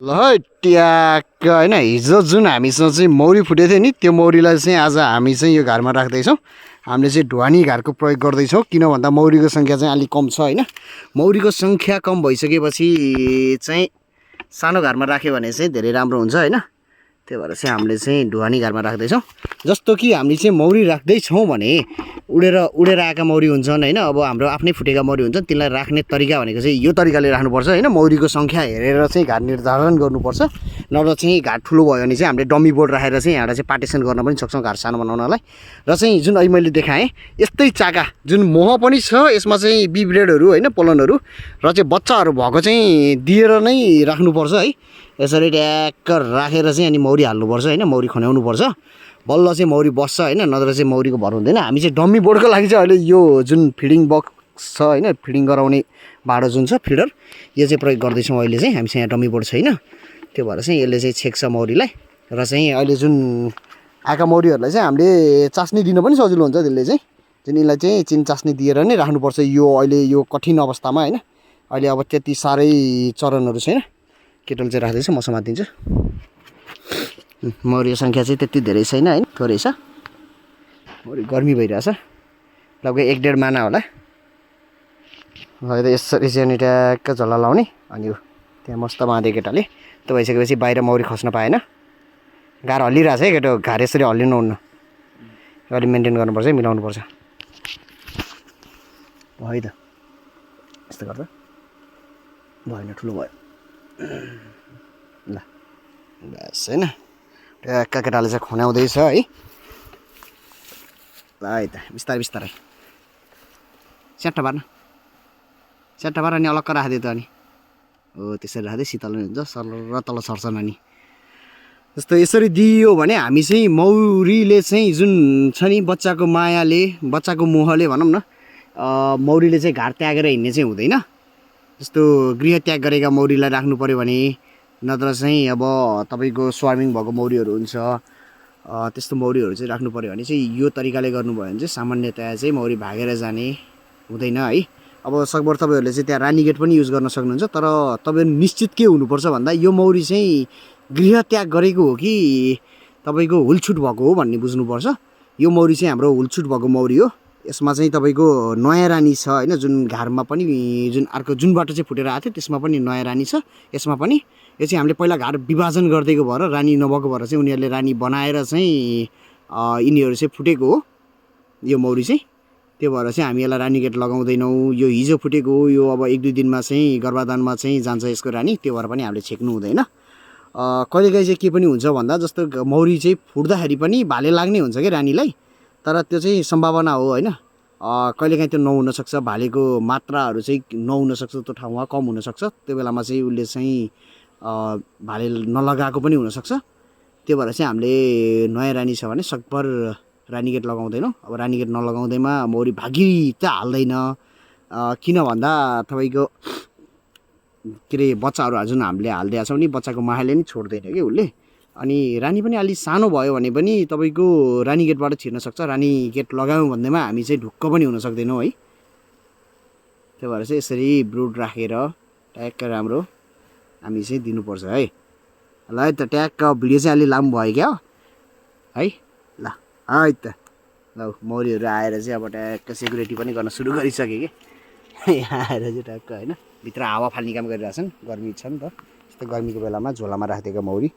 ल है ट्याक्क होइन हिजो जुन हामीसँग चाहिँ मौरी फुटेको थियो नि त्यो मौरीलाई चाहिँ आज हामी चाहिँ यो घरमा राख्दैछौँ। हामीले चाहिँ ढुवानी घरको प्रयोग गर्दैछौँ किन भन्दा मौरीको सङ्ख्या चाहिँ अलिक कम छ होइन। मौरीको सङ्ख्या कम भइसकेपछि चाहिँ सानो घरमा राख्यो भने चाहिँ धेरै राम्रो हुन्छ होइन। त्यही भएर चाहिँ हामीले चाहिँ ढुवानी घरमा राख्दैछौँ। जस्तो कि हामीले चाहिँ मौरी राख्दैछौँ भने उडेर आएका मौरी हुन्छन् होइन। अब हाम्रो आफ्नै फुटेका मौरी हुन्छन् तिनलाई राख्ने तरिका भनेको चाहिँ यो तरिकाले राख्नुपर्छ होइन। मौरीको सङ्ख्या हेरेर चाहिँ घाट निर्धारण गर्नुपर्छ। नभए चाहिँ घाट ठुलो भयो भने चाहिँ हामीले डमी बोर्ड राखेर चाहिँ एउटा चाहिँ पार्टिसन गर्न पनि सक्छौँ घाट सानो बनाउनलाई। र चाहिँ जुन अहिले मैले देखाएँ यस्तै चाका जुन मोह पनि छ यसमा चाहिँ बिब्रेडहरू होइन पोलनहरू र चाहिँ बच्चाहरू भएको चाहिँ दिएर नै राख्नुपर्छ है। यसरी ट्याक्क राखेर चाहिँ अनि मौरी हाल्नुपर्छ होइन। मौरी खन्याउनुपर्छ बल्ल चाहिँ मौरी बस्छ होइन। नत्र चाहिँ मौरीको भर हुँदैन। हामी चाहिँ डम्मी बोर्डको लागि चाहिँ अहिले यो जुन फिडिङ बक्स छ होइन फिडिङ गराउने भाँडो जुन छ फिडर यो चाहिँ प्रयोग गर्दैछौँ अहिले चाहिँ। हामीसँग यहाँ डम्मी बोर्ड छैन त्यो भएर चाहिँ यसले चाहिँ छेक्छ मौरीलाई। र चाहिँ अहिले जुन आएका मौरीहरूलाई चाहिँ हामीले चास्नी दिन पनि सजिलो हुन्छ त्यसले चाहिँ जुन यसलाई चाहिँ चिन चास्नी दिएर नै राख्नुपर्छ यो अहिले यो कठिन अवस्थामा होइन। अहिले अब त्यति साह्रै चरणहरू छैन। केटल चाहिँ राख्दैछ म समातिदिन्छु। मौरीको सङ्ख्या चाहिँ त्यति धेरै छैन होइन थोरै छ। मौरी गर्मी भइरहेछ लगभग 1-1.5 माना होला। अहिले यसरी चाहिँ अनि ट्याक्क झल्ला लाउने अनि त्यहाँ मस्त बाँधे केटाले त्यो भइसकेपछि बाहिर मौरी खस्न पाएन। गाह्रो हल्लिरहेछ है केटो घार यसरी हल्लिनु हुन्न। अलिक मेन्टेन गर्नुपर्छ है मिलाउनुपर्छ है त। यस्तो गर्दा भएन ठुलो भयो ल बस होइन। ट्याक्क केटाले चाहिँ खन्याउँदैछ है। ल है त बिस्तारै बिस्तारै स्याट्टा पार अनि अलग्ग राखिदियो त अनि हो त्यसरी राख्दै शीतल हुन्छ सर र तल सर्छन् अनि जस्तो यसरी दियो भने हामी चाहिँ मौरीले चाहिँ जुन छ नि बच्चाको मायाले बच्चाको मोहले भनौँ न मौरीले चाहिँ घाट त्यागेर हिँड्ने चाहिँ हुँदैन। जस्तो गृह त्याग गरेका मौरीलाई राख्नु पऱ्यो भने नत्र चाहिँ अब तपाईँको स्वार्मिङ भएको मौरीहरू हुन्छ त्यस्तो मौरीहरू चाहिँ राख्नु पऱ्यो भने चाहिँ यो तरिकाले गर्नुभयो भने चाहिँ सामान्यतया चाहिँ मौरी भागेर जाने हुँदैन है। अब सकभर तपाईँहरूले चाहिँ त्यहाँ रानी गेट पनि युज गर्न सक्नुहुन्छ। तर तपाईँहरू निश्चित के हुनुपर्छ भन्दा यो मौरी चाहिँ गृह त्याग गरेको हो कि तपाईँको हुलछुट भएको हो भन्ने बुझ्नुपर्छ। यो मौरी चाहिँ हाम्रो हुलछुट भएको मौरी हो। यसमा चाहिँ तपाईँको नयाँ रानी छ होइन। जुन घारमा पनि जुन अर्को जुनबाट चाहिँ फुटेर आएको थियो त्यसमा पनि नयाँ रानी छ। यसमा पनि यो चाहिँ हामीले पहिला घार विभाजन गरिदिएको भएर रानी नभएको भएर चाहिँ उनीहरूले रानी बनाएर चाहिँ यिनीहरू चाहिँ फुटेको हो यो मौरी चाहिँ। त्यो भएर चाहिँ हामी यसलाई रानी गेट लगाउँदैनौँ। यो हिजो फुटेको हो यो अब 1-2 दिनमा चाहिँ गर्भाधानमा चाहिँ जान्छ यसको रानी त्यो भएर पनि हामीले छेक्नु हुँदैन। कहिलेकाहीँ चाहिँ के पनि हुन्छ भन्दा जस्तो मौरी चाहिँ फुट्दाखेरि पनि भाले लाग्ने हुन्छ कि रानीलाई तर त्यो चाहिँ सम्भावना हो होइन। कहिलेकाहीँ त्यो नहुनसक्छ भालेको मात्राहरू चाहिँ नहुनसक्छ त्यो ठाउँमा कम हुनसक्छ त्यो बेलामा चाहिँ उसले चाहिँ भाले नलगाएको पनि हुनसक्छ। त्यो भएर चाहिँ हामीले नयाँ रानी छ भने सकभर रानी गेट लगाउँदैनौँ। अब रानी गेट नलगाउँदैमा मौरी भागी त हाल्दैन किन भन्दा तपाईँको के अरे बच्चाहरू जुन हामीले हालिदिएको छौँ नि बच्चाको मायाले नि छोड्दैन कि उसले। अनि रानी पनि अलि सानो भयो भने पनि तपाईँको रानी गेटबाट छिर्न सक्छ। रानी गेट लगायौँ भन्दैमा हामी चाहिँ ढुक्क पनि हुन सक्दैनौँ है। त्यो भएर चाहिँ यसरी ब्रुड राखेर ट्याक्क राम्रो हामी चाहिँ दिनुपर्छ है। ल है त ट्याक्क भिडियो चाहिँ अलि लामो भयो क्या है। ल है त ल मौरीहरू आएर चाहिँ अब ट्याक्क सेक्युरिटी पनि गर्न सुरु गरिसके कि आएर चाहिँ ट्याक्क होइन भित्र हावा फाल्ने काम गरिरहेछन्। गर्मी छ नि त यस्तो गर्मीको बेलामा झोलामा राखिदिएको मौरी